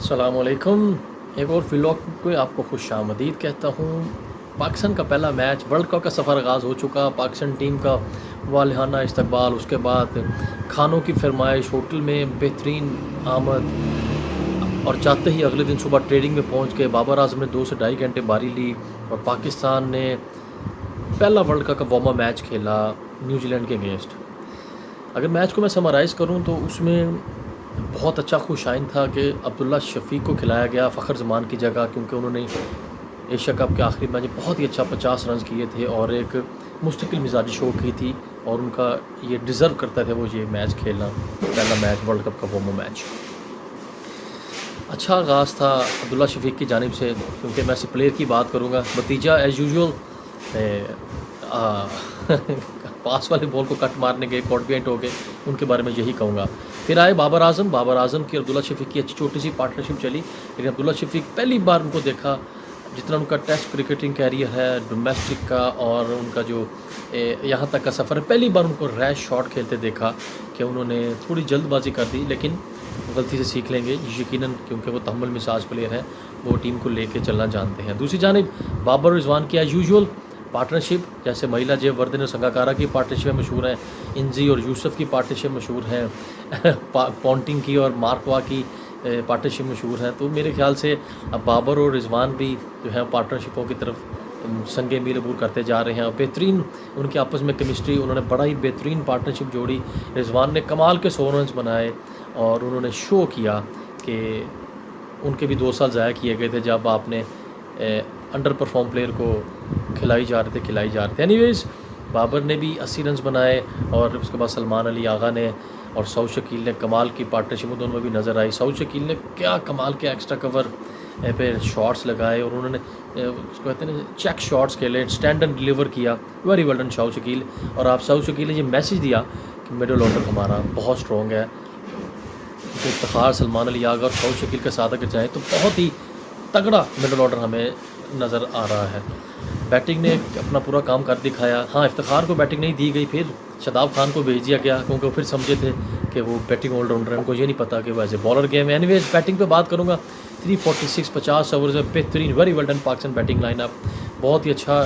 अस्सलामुअलैकुम। एक और व्लॉग को आपको खुशामदीद कहता हूँ। पाकिस्तान का पहला मैच, वर्ल्ड कप का सफ़र आगाज़ हो चुका। पाकिस्तान टीम का वालिहाना इस्तकबाल, उसके बाद खानों की फरमाइश, होटल में बेहतरीन आमद और जाते ही अगले दिन सुबह ट्रेनिंग में पहुँच गए। बाबर आजम ने 2 से ढाई घंटे बारी ली और पाकिस्तान ने पहला वर्ल्ड कप का वार्म अप मैच खेला न्यूजीलैंड के अगेंस्ट। अगर मैच को मैं समराइज़ करूँ तो उसमें बहुत अच्छा खुशाइन था कि अब्दुल्ला शफीक को खिलाया गया फ़खर जमान की जगह, क्योंकि उन्होंने एशिया कप के आखिरी मैच में बहुत ही अच्छा 50 रन किए थे और एक मुस्तकिल मिजाजी शो की थी और उनका ये डिज़र्व करता था वो ये मैच खेलना, पहला मैच वर्ल्ड कप का वो मैच। अच्छा आगाज़ था अब्दुल्ला शफीक की जानिब से, क्योंकि मैं प्लेयर की बात करूँगा। भतीजा एज़ यूजुअल पास वाले बॉल को कट मारने के कॉन्फिडेंट हो गए, उनके बारे में यही कहूँगा। फिर आए बाबर आज़म की अब्दुल्ला शफीक की अच्छी छोटी सी पार्टनरशिप चली, लेकिन अब्दुल्ला शफीक पहली बार उनको देखा, जितना उनका टेस्ट क्रिकेटिंग कैरियर है डोमेस्टिक का और उनका जो यहाँ तक का सफ़र है, पहली बार उनको रैश शॉट खेलते देखा कि उन्होंने थोड़ी जल्दबाजी कर दी, लेकिन गलती से सीख लेंगे यकीनन, क्योंकि वो तहम्मुल मिजाज प्लेयर हैं, वो टीम को लेके चलना जानते हैं। दूसरी जानिब बाबर रिजवान की एज यूजुअल पार्टनरशिप, जैसे महिला जयवर्धन और संगाकारा की पार्टनरशिप मशहूर हैं, इंजी और यूसुफ की पार्टनरशिप मशहूर हैं, पॉन्टिंग की और मार्कवा की पार्टनरशिप मशहूर है। तो मेरे ख्याल से अब बाबर और रिजवान भी जो है पार्टनरशिपों की तरफ संगे मील अबूर करते जा रहे हैं और बेहतरीन उनकी आपस में केमिस्ट्री, उन्होंने बड़ा ही बेहतरीन पार्टनरशिप जोड़ी। रिजवान ने कमाल के 100 रन बनाए और उन्होंने शो किया कि उनके भी 2 साल ज़ाया किए गए थे जब आपने अंडर परफॉर्म प्लेयर को खिलाई जा रहे थे। एनीवेज़ बाबर ने भी 80 रन बनाए और उसके बाद सलमान अली आगा ने और सऊद शकील ने कमाल की पार्टनरशिप दोनों में भी नज़र आई। सऊद शकील ने क्या कमाल के एक्स्ट्रा कवर पे शॉट्स लगाए और उन्होंने उसको कहते हैं चेक शॉट्स खेले, स्टैंड एंड डिलीवर किया। Very well done Saud Shakeel. और आप सऊद शकील ने ये मैसेज दिया कि मिडल ऑर्डर हमारा बहुत स्ट्रॉन्ग है, तो इफ्तिखार सलमान अली आगा और सऊद शकील के साथ अगर जाएँ तो बहुत ही तगड़ा मिडल ऑर्डर हमें नज़र आ रहा है। बैटिंग ने अपना पूरा काम कर दिखाया। हाँ, इफ्तिखार को बैटिंग नहीं दी गई, फिर शादाब खान को भेज दिया गया, क्योंकि वो फिर समझे थे कि वो बैटिंग ऑलराउंडर है, उनको ये नहीं पता कि वो एज ए बॉलर गेम है। एनीवेज बैटिंग पे बात करूँगा, 346 50 ओवर्स में बेहतरीन very well done Pakistan batting lineup, बहुत ही अच्छा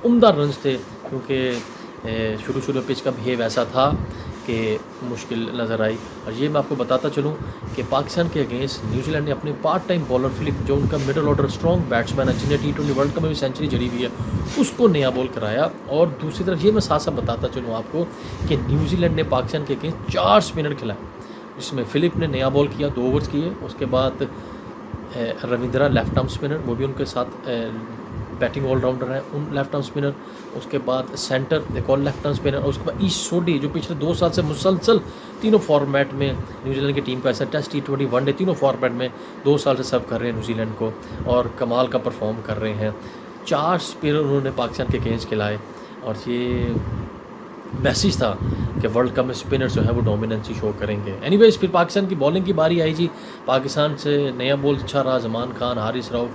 उम्दा रन थे, क्योंकि शुरू में पिच का बिहेव ऐसा था कि मुश्किल नज़र आई। और ये मैं आपको बताता चलूँ कि पाकिस्तान के अगेंस्ट न्यूजीलैंड ने अपने पार्ट टाइम बॉलर फिलिप, जो उनका मिडल ऑर्डर स्ट्रॉन्ग बैट्समैन है, जिन्हें T20 वर्ल्ड कप में भी सेंचुरी जड़ी हुई है, उसको नया बॉल कराया। और दूसरी तरफ ये मैं साथ साथ बताता चलूँ आपको कि न्यूजीलैंड ने पाकिस्तान के अगेंस्ट 4 स्पिनर खिलाए, जिसमें फिलिप ने नया बॉल किया, 2 ओवर्स किए। उसके बाद रविंद्रा लेफ्ट आर्म स्पिनर, वो भी उनके साथ बैटिंग ऑलराउंडर है, उन लेफ्ट आर्म स्पिनर। उसके बाद सेंटर एक और लेफ्ट आर्म स्पिनर, और उसके बाद ईस्ट सोडी, जो पिछले 2 साल से मुसलसल तीनों फॉर्मेट में न्यूजीलैंड की टीम को ऐसा टेस्ट T20 वनडे तीनों फॉर्मेट में 2 साल से सर्व कर रहे हैं न्यूजीलैंड को और कमाल का परफॉर्म कर रहे हैं। 4 स्पिनर उन्होंने पाकिस्तान के अगेंस्ट खिलाए और ये मैसेज था कि वर्ल्ड कप में स्पिनर्स जो है वो डोमिनेंसी शो करेंगे। एनीवेज फिर पाकिस्तान की बॉलिंग की बारी आई जी। पाकिस्तान से नया बॉल अच्छा रहा, जमान खान, हारिस रऊफ,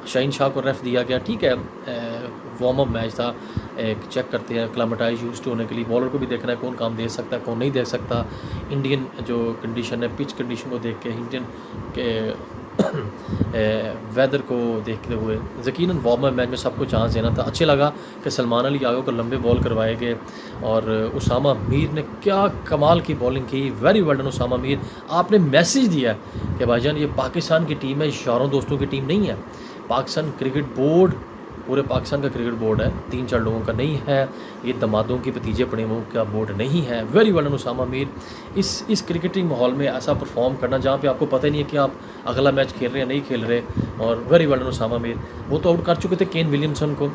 शाहीन शाह को रेफ दिया गया। ठीक है, वार्म अप मैच था, एक चेक करते हैं क्लाइमेटाइज यूज होने के लिए, बॉलर को भी देखना है कौन काम दे सकता है कौन नहीं दे सकता। इंडियन जो कंडीशन है, पिच कंडीशन को देख के, इंडियन के वेदर को देखते हुए यकीनन वार्म अप मैच में सबको चांस देना था। अच्छे लगा कि सलमान अली आगा को लंबे बॉल करवाए गए और उसामा मीर ने क्या कमाल की बॉलिंग की। Very well done Usama Mir. आपने मैसेज दिया है कि भाईजान ये पाकिस्तान की टीम है, यारों दोस्तों की टीम नहीं है। पाकिस्तान क्रिकेट बोर्ड पूरे पाकिस्तान का क्रिकेट बोर्ड है, 3-4 लोगों का नहीं है, ये दमादों की भतीजे पड़ेवों का बोर्ड नहीं है। Very well done Usama Mir. इस क्रिकेटिंग माहौल में ऐसा परफॉर्म करना जहाँ पे आपको पता ही नहीं है कि आप अगला मैच खेल रहे हैं नहीं खेल रहे, और very well done Usama Mir. वो तो आउट कर चुके थे केन विलियमसन को,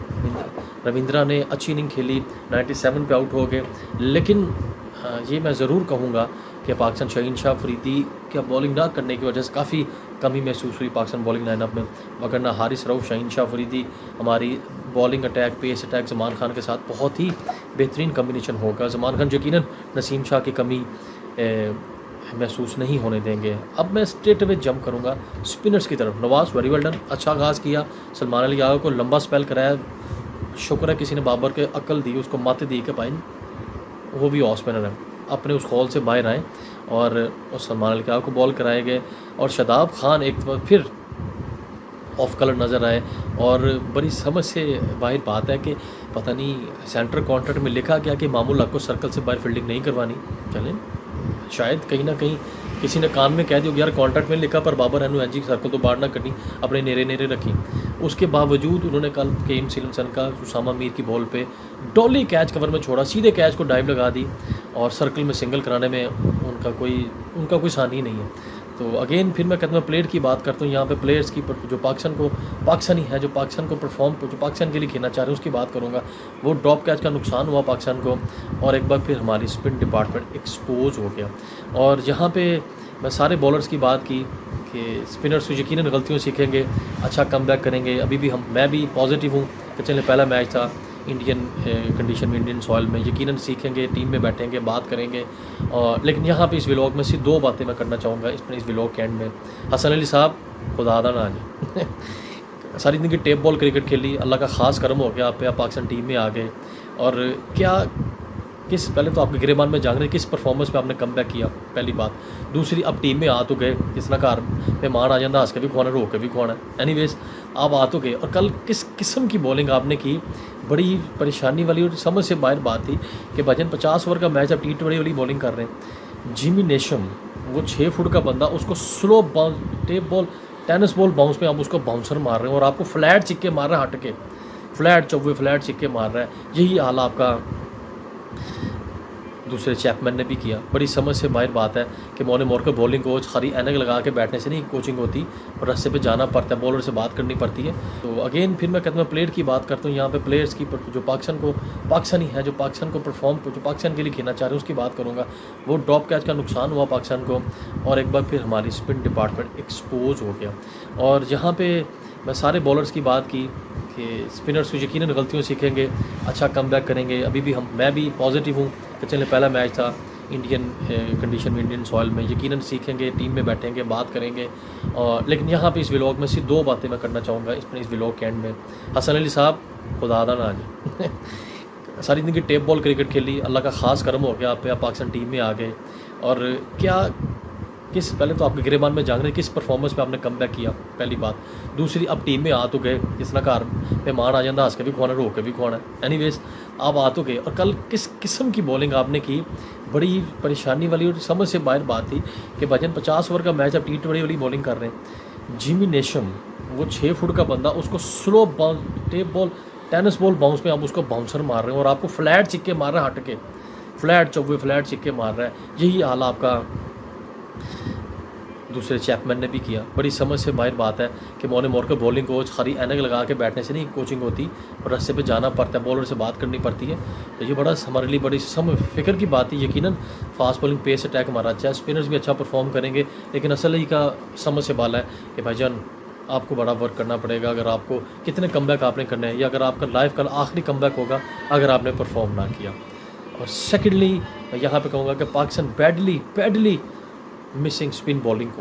रविंद्रा ने अच्छी इनिंग खेली, 97 पे आउट हो गए। लेकिन ये मैं ज़रूर कहूँगा कि पाकिस्तान शाहीन शाह अफरीदी क्या बॉलिंग ना करने की वजह से काफ़ी कमी महसूस हुई पाकिस्तान बॉलिंग लाइनअप में, वरना हारिस रऊफ, शाहीन शाह अफरीदी, हमारी bowling attack, pace attack Zaman Khan के साथ बहुत ही बेहतरीन कम्बिनेशन होगा। जमान खान यकीनन नसीम शाह की कमी महसूस नहीं होने देंगे। अब मैं स्ट्रेट अवे जंप करूँगा स्पिनर्स की तरफ। नवाज़ वेरी वेल डन, अच्छा आगाज़ किया, सलमान अली आगा को लंबा स्पेल कराया। शुक्र है किसी ने बाबर के अकल दी, उसको मत दी कि भाई वो भी ऑफ स्पिनर है। अपने उस हॉल से बाहर आएँ और सलमान अली खान को बॉल कराए गए और शादाब खान एक बार फिर ऑफ कलर नज़र आए। और बड़ी समझ से बाहर बात है कि पता नहीं सेंटर कॉन्ट्रैक्ट में लिखा गया कि मामूल हक को सर्कल से बाहर फील्डिंग नहीं करवानी। चलें, शायद कहीं ना कहीं किसी ने कान में कह दिया यार कॉन्ट्रैक्ट में लिखा पर बाबर एनु एनजी सर्कल तो बाहर ना करनी, अपने नेरे नेरे रखी। उसके बावजूद उन्होंने कल केम सिलमसन का उसामा मीर की बॉल पे डॉली कैच कवर में छोड़ा, सीधे कैच को डाइव लगा दी और सर्कल में सिंगल कराने में उनका कोई सानी नहीं है। तो अगेन फिर मैं कहता हूँ प्लेयर की बात करता हूँ यहाँ पे प्लेयर्स की जो पाकिस्तानी है जो पाकिस्तान को जो पाकिस्तान के लिए खेलना चाह रहे हैं उसकी बात करूँगा। वो ड्रॉप कैच का नुकसान हुआ पाकिस्तान को और एक बार फिर हमारी स्पिन डिपार्टमेंट एक्सपोज हो गया। और यहाँ पे मैं सारे बॉलर्स की बात की कि स्पिनर्स यकीनन गलतियों सीखेंगे, अच्छा कमबैक करेंगे। अभी भी मैं भी पॉजिटिव हूँ कि चले पहला मैच था इंडियन कंडीशन में, इंडियन सॉइल में, यकीनन सीखेंगे, टीम में बैठेंगे, बात करेंगे। और लेकिन यहाँ पे इस व्लॉग में सिर्फ 2 बातें मैं करना चाहूँगा इस व्लॉग के एंड में। हसन अली साहब खुदादा ना जी सारी ज़िंदगी टेप बॉल क्रिकेट खेली, अल्लाह का ख़ास करम हो गया आप पे, आप पाकिस्तान टीम में आ गए। और पहले तो आपके गिरेबान में जान रहे किस परफॉर्मेंस पे आपने कम बैक किया, पहली बात। दूसरी, अब टीम में आ तो गए, किस ना घर मेहमान आ जाता हंस के भी खुआना, रो के भी खुआना। एनीवेज आप आ तो गए और कल किस किस्म की बॉलिंग आपने की, बड़ी परेशानी वाली और समझ से बाहर बात थी कि भजन 50 ओवर का मैच अब T20 वाली बॉलिंग कर रहे हैं। जिमी नेशम वो 6 फुट का बंदा, उसको slow tape ball tennis ball bounce में आप उसको बाउंसर मार रहे हैं और आपको फ्लैट चिक्के मार रहा है, हट के फ्लैट चौवे फ्लैट चिक्के मार रहा है। यही हाल आपका दूसरे चैपमैन ने भी किया। बड़ी समझ से बाहर बात है कि मोने मोरकर बॉलिंग कोच खाली एनक लगा के बैठने से नहीं कोचिंग होती, और रास्ते पे जाना पड़ता है, बॉलर से बात करनी पड़ती है। तो अगेन फिर मैं कहता हूँ प्लेयर की बात करता हूँ यहाँ पे प्लेयर्स की जो पाकिस्तानी है जो पाकिस्तान के लिए खेलना चाह रहे हैं उसकी बात करूँगा। वो ड्रॉप कैच का नुकसान हुआ पाकिस्तान को और एक बार फिर हमारी स्पिन डिपार्टमेंट एक्सपोज हो गया। और जहाँ पे मैं सारे बॉलर्स की बात की कि स्पिनर्स यकीनन गलतियों सीखेंगे, अच्छा कमबैक करेंगे। अभी भी मैं भी पॉजिटिव हूँ कि चले पहला मैच था इंडियन कंडीशन में, इंडियन सॉइल में, यकीनन सीखेंगे, टीम में बैठेंगे, बात करेंगे। और लेकिन यहाँ पे इस व्लॉग में सिर्फ 2 बातें मैं करना चाहूँगा इस व्लॉग के एंड में। हसन अली साहब खुदादा ना जी सारी ज़िंदगी टेप बॉल क्रिकेट खेली, अल्लाह का ख़ास करम हो गया आप पे, आप पाकिस्तान टीम में आ गए। और पहले तो आपके गिरेबान में जान रहे किस परफॉर्मेंस पे आपने कम बैक किया, पहली बात। दूसरी, अब टीम में आ तो गए, किस ना घर मेहमान आ जाता हंस के भी खुआना, रो के भी खुआना। एनीवेज आप आ तो गए और कल किस किस्म की बॉलिंग आपने की, बड़ी परेशानी वाली और समझ से बाहर बात थी कि भजन 50 ओवर का मैच अब T20 वाली बॉलिंग कर रहे हैं। जिमी नेशम वो 6 फुट का बंदा, उसको slow tape ball tennis ball bounce में आप उसको बाउंसर मार रहे हैं और आपको फ्लैट चिक्के मार रहा है, हट के फ्लैट चौवे फ्लैट चिक्के मार रहा है। यही हाल आपका दूसरे चैपमैन ने भी किया। बड़ी समझ से बाहर बात है कि मोने मोरकर बॉलिंग कोच खाली एनक लगा के बैठने से नहीं कोचिंग होती, और रास्ते पे जाना पड़ता है, बॉलर से बात करनी पड़ती है। तो ये बड़ा हमारे लिए बड़ी फिक्र की बात है। यकीनन फास्ट बॉलिंग पेस अटैक हमारा अच्छा है, स्पिनर्स भी अच्छा परफॉर्म करेंगे, लेकिन असल ही का समझ से बाला है कि भाईजान आपको बड़ा वर्क करना पड़ेगा अगर आपको कितने कमबैक आपने करने हैं, या अगर आपका लाइफ का आखिरी कमबैक होगा अगर आपने परफॉर्म ना किया। और सेकेंडली मैं यहाँ पे कहूँगा कि Pakistan badly missing spin bowling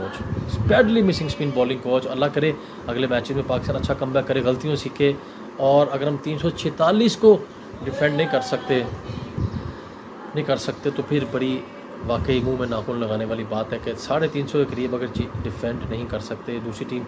coach. Allah करे अगले मैचेस में पाकिस्तान अच्छा कमबैक करे, गलतियों सीखे। और अगर हम 346 को डिफेंड नहीं कर सकते तो फिर बड़ी वाकई मुंह में नाखून लगाने वाली बात है कि 350 के करीब अगर डिफेंड नहीं कर सकते, दूसरी टीम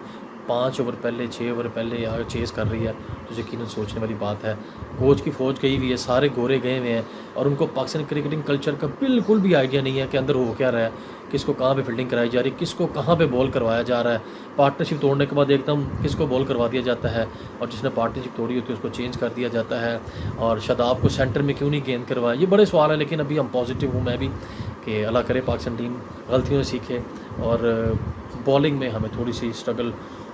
5 ओवर पहले 6 ओवर पहले अगर चेस कर रही है तो यकीनन सोचने वाली बात है। कोच की फ़ौज गई हुई है, सारे गोरे गए हुए हैं और उनको पाकिस्तानी क्रिकेटिंग कल्चर का बिल्कुल भी आइडिया नहीं है कि अंदर हो क्या रहा है, किसको कहाँ पे फील्डिंग कराई जा रही है, किसको कहाँ पे बॉल करवाया जा रहा है। पार्टनरशिप तोड़ने के बाद एकदम किसको बॉल करवा दिया जाता है और जिसने पार्टनरशिप तोड़ी होती है उसको चेंज कर दिया जाता है। और शादाब को सेंटर में क्यों नहीं गेंद करवाया, ये बड़े सवाल है। लेकिन अभी हम पॉजिटिव हूँ मैं भी कि अल्लाह करे पाकिस्तान टीम गलतियों सीखे और बॉलिंग में हमें थोड़ी सी स्ट्रगल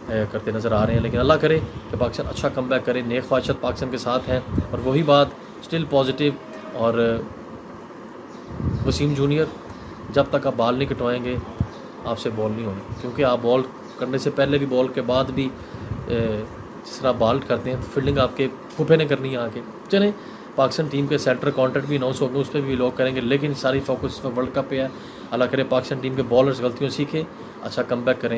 करते नज़र आ रहे हैं, लेकिन अल्लाह करे कि पाकिस्तान अच्छा कमबैक करे। नेक ख्वाहिशात पाकिस्तान के साथ हैं और वही बात स्टिल पॉजिटिव। और वसीम जूनियर, जब तक आप बॉल नहीं कटवाएंगे आपसे बॉल नहीं होनी, क्योंकि आप बॉल करने से पहले भी बॉल के बाद भी जिस तरह बॉल करते हैं तो फील्डिंग आपके फूफे ने करनी है आके। चलें, पाकिस्तान टीम के सेंटर कॉन्ट्रैक्ट भी अनाउंस होंगे, उस पर भी लॉक करेंगे, लेकिन सारी फोकस वर्ल्ड कप पे है। अल्लाह करे पाकिस्तान टीम के बॉलर्स गलतियों सीखें, अच्छा कमबैक करें।